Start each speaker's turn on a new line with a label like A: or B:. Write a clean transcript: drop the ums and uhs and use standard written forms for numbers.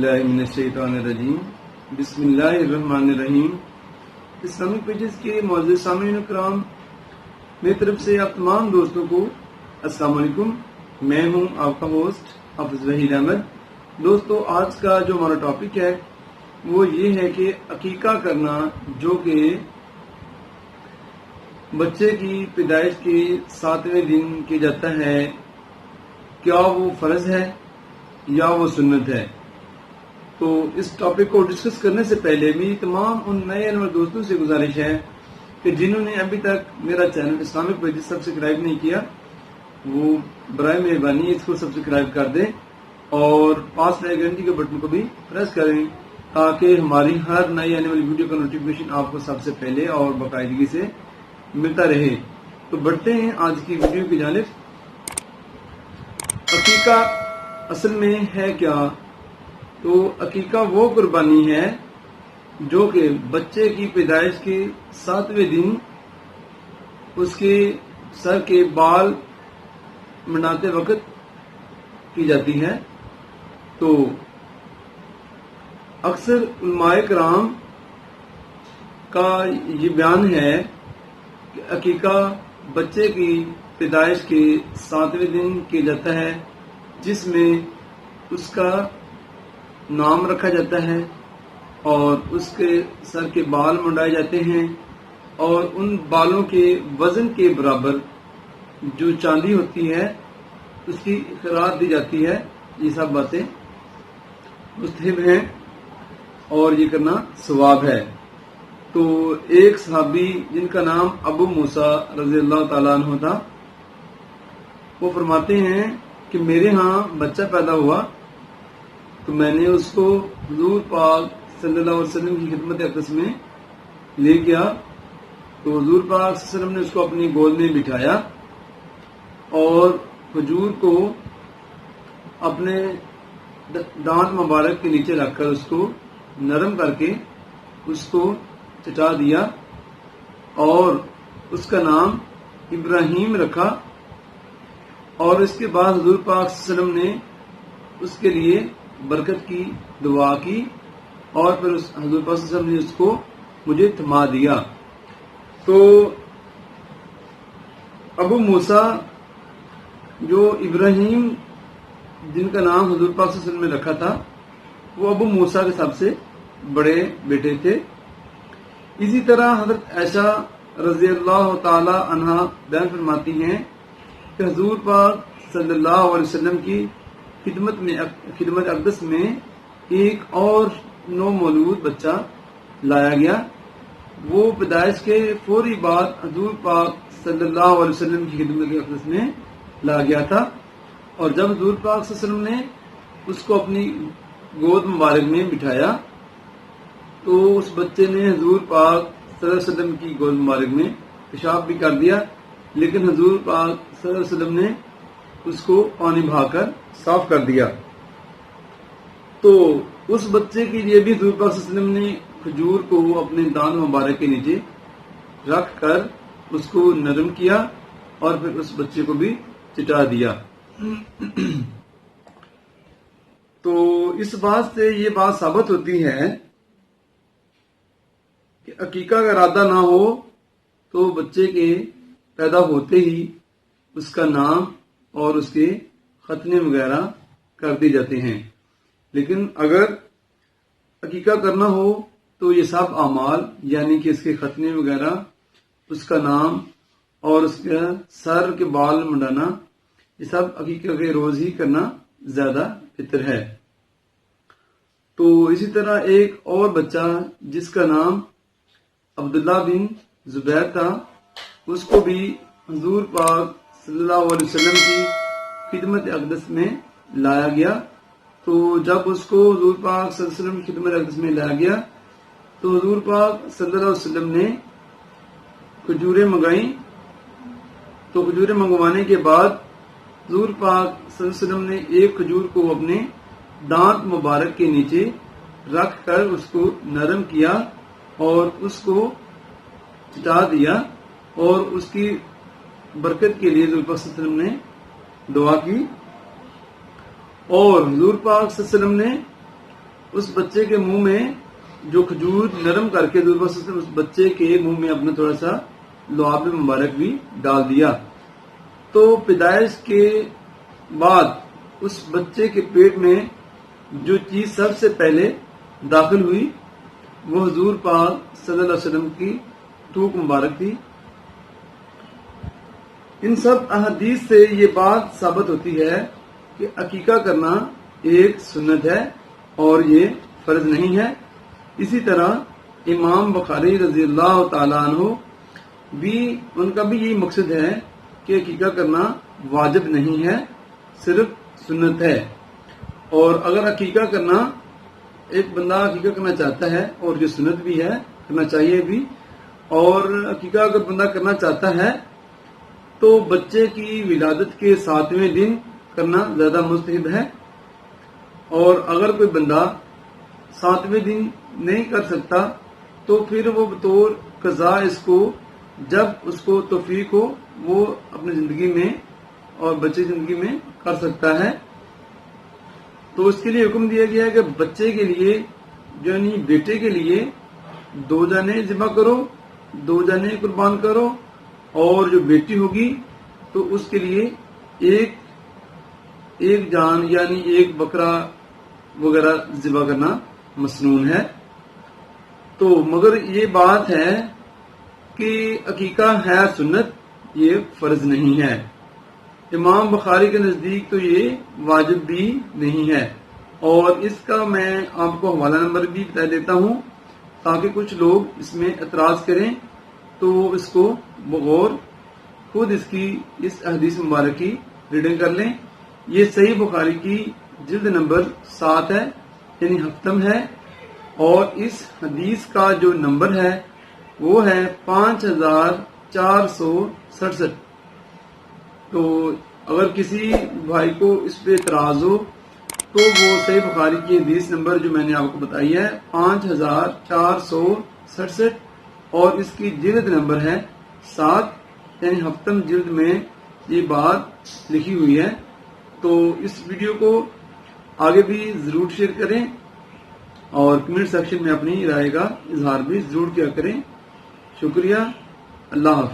A: باللہ من الشیطان الرجیم بسم اللہ الرحمن الرحیم۔ اسلامک پیجز کے معزز سامعین کرام، میری طرف سے آپ تمام دوستوں کو السلام علیکم۔ میں ہوں آپ کا ہوسٹ حافظ وحید احمد۔ دوستو، آج کا جو ہمارا ٹاپک ہے وہ یہ ہے کہ عقیقہ کرنا، جو کہ بچے کی پیدائش کے 7ویں دن کیا جاتا ہے، کیا وہ فرض ہے یا وہ سنت ہے؟ تو اس ٹاپک کو ڈسکس کرنے سے پہلے میری تمام ان نئے دوستوں سے گزارش ہے کہ جنہوں نے ابھی تک میرا چینل اسلامک پیج سبسکرائب نہیں کیا، وہ برائے مہربانی اس کو سبسکرائب کر دیں اور پاس میں گھنٹی کے بٹن کو بھی پریس کریں تاکہ ہماری ہر نئی آنے والی ویڈیو کا نوٹیفیکیشن آپ کو سب سے پہلے اور باقاعدگی سے ملتا رہے۔ تو بڑھتے ہیں آج کی ویڈیو کی جانب۔ عقیقہ اصل میں ہے کیا؟ تو عقیقہ وہ قربانی ہے جو کہ بچے کی پیدائش کے 7ویں دن اس کے سر کے بال منڈاتے وقت کی جاتی ہے۔ تو اکثر علماء کرام کا یہ بیان ہے کہ عقیقہ بچے کی پیدائش کے 7ویں دن کیا جاتا ہے، جس میں اس کا نام رکھا جاتا ہے اور اس کے سر کے بال منڈائے جاتے ہیں اور ان بالوں کے وزن کے برابر جو چاندی ہوتی ہے اس کی خراج دی جاتی ہے۔ یہ سب باتیں مستحب ہیں اور یہ کرنا ثواب ہے۔ تو ایک صحابی جن کا نام ابو موسیٰ رضی اللہ تعالیٰ عنہ تھا، وہ فرماتے ہیں کہ میرے ہاں بچہ پیدا ہوا تو میں نے اس کو حضور پاک صلی اللہ علیہ وسلم کی خدمت اقدس میں لے گیا، تو حضور پاک صلی اللہ علیہ وسلم نے اس کو اپنی گود میں بٹھایا اور کھجور کو اپنے دانت مبارک کے نیچے رکھ کر اس کو نرم کر کے اس کو چٹا دیا اور اس کا نام ابراہیم رکھا۔ اور اس کے بعد حضور پاک صلی اللہ علیہ وسلم نے اس کے لیے برکت کی دعا کی اور پھر حضور پاک صلی اللہ علیہ وسلم نے اس کو مجھے تھما دیا۔ تو ابو موسیٰ جو ابراہیم جن کا نام حضور پاک صلی اللہ علیہ وسلم نے رکھا تھا، وہ ابو موسیٰ کے سب سے بڑے بیٹے تھے۔ اسی طرح حضرت عائشہ رضی اللہ تعالی عنہا بیان فرماتی ہیں کہ حضور پاک صلی اللہ علیہ وسلم کی خدمت اقدس میں ایک اور نو مولود بچہ لایا گیا۔ وہ پیدائش کے فوری بعد حضور پاک صلی اللہ علیہ وسلم کی خدمت اقدس میں لایا گیا تھا، اور جب حضور پاک صلی اللہ علیہ وسلم نے اس کو اپنی گود مبارک میں بٹھایا تو اس بچے نے حضور پاک صلی اللہ علیہ وسلم کی گود مبارک میں پیشاب بھی کر دیا، لیکن حضور پاک صلی اللہ علیہ وسلم نے اس کو پانی بہا کر صاف کر دیا۔ تو اس بچے کے لیے بھی حضور پاک صلی اللہ علیہ وسلم نے کھجور کو اپنے دانت مبارک کے نیچے رکھ کر اس کو نرم کیا اور پھر اس بچے کو بھی چٹا دیا۔ تو اس بات سے یہ بات ثابت ہوتی ہے کہ عقیقہ کا ارادہ نہ ہو تو بچے کے پیدا ہوتے ہی اس کا نام اور اس کے ختنے وغیرہ کر دی جاتے ہیں، لیکن اگر عقیقہ کرنا ہو تو یہ سب اعمال، یعنی کہ اس کے ختنے وغیرہ، اس کا نام اور اس کے سر کے بال منڈانا، یہ سب عقیقہ کے روز ہی کرنا زیادہ بہتر ہے۔ تو اسی طرح ایک اور بچہ جس کا نام عبداللہ بن زبیر تھا، اس کو بھی حضور پاک صلی اللہ علیہ وسلم کی خدمت اقدس میں لایا گیا۔ تو جب اس کو حضور پاک صلی اللہ علیہ وسلم کی خدمت اقدس میں لایا گیا تو حضور پاک صلی اللہ علیہ وسلم نے کھجوریں منگائیں۔ تو کھجوریں منگوانے کے بعد حضور پاک صلی اللہ علیہ وسلم نے ایک کھجور کو اپنے دانت مبارک کے نیچے رکھ کر اس کو نرم کیا اور اس کو چٹا دیا اور اس کی برکت کے لیے حضور پاک صلی اللہ علیہ وسلم نے دعا کی، اور حضور پاک صلی اللہ علیہ وسلم نے اس بچے کے منہ میں جو کھجور نرم کر کے حضور صلی اللہ علیہ وسلم اس بچے کے منہ میں اپنا تھوڑا سا لعاب مبارک بھی ڈال دیا. تو پیدائش کے بعد اس بچے کے پیٹ میں جو چیز سب سے پہلے داخل ہوئی وہ حضور پاک صلی اللہ علیہ وسلم کی تھوک مبارک تھی. ان سب احادیث سے یہ بات ثابت ہوتی ہے کہ عقیقہ کرنا ایک سنت ہے اور یہ فرض نہیں ہے. اسی طرح امام بخاری رضی اللہ تعالیٰ عنہ بھی ان کا بھی یہی مقصد ہے کہ عقیقہ کرنا واجب نہیں ہے، صرف سنت ہے. اور اگر عقیقہ کرنا ایک بندہ عقیقہ کرنا چاہتا ہے اور یہ سنت بھی ہے، کرنا چاہیے بھی، اور عقیقہ اگر بندہ کرنا چاہتا ہے تو بچے کی ولادت کے 7ویں دن کرنا زیادہ مستحب ہے. اور اگر کوئی بندہ 7ویں دن نہیں کر سکتا تو پھر وہ بطور قضاء اس کو جب اس کو توفیق ہو وہ اپنی زندگی میں اور بچے زندگی میں کر سکتا ہے. تو اس کے لیے حکم دیا گیا ہے کہ بچے کے لیے یعنی بیٹے کے لیے 2 جانیں ذبح کرو، 2 جانیں قربان کرو، اور جو بیٹی ہوگی تو اس کے لیے ایک جان یعنی ایک بکرا وغیرہ ذبح کرنا مسنون ہے. تو مگر یہ بات ہے کہ عقیقہ ہے سنت، یہ فرض نہیں ہے. امام بخاری کے نزدیک تو یہ واجب بھی نہیں ہے. اور اس کا میں آپ کو حوالہ نمبر بھی بتا دیتا ہوں تاکہ کچھ لوگ اس میں اعتراض کریں تو وہ اس کو بغور خود اس حدیث مبارک کی ریڈنگ کر لیں. یہ صحیح بخاری کی جلد نمبر 7 ہے یعنی ہفتم ہے، اور اس حدیث کا جو نمبر ہے وہ ہے 5467. تو اگر کسی بھائی کو اس پہ اعتراض ہو تو وہ صحیح بخاری کی حدیث نمبر جو میں نے آپ کو بتائی ہے 5467 اور اس کی جلد نمبر ہے 7 یعنی ہفتم جلد میں یہ بات لکھی ہوئی ہے. تو اس ویڈیو کو آگے بھی ضرور شیئر کریں اور کمنٹ سیکشن میں اپنی رائے کا اظہار بھی ضرور کیا کریں. شکریہ. اللہ حافظ.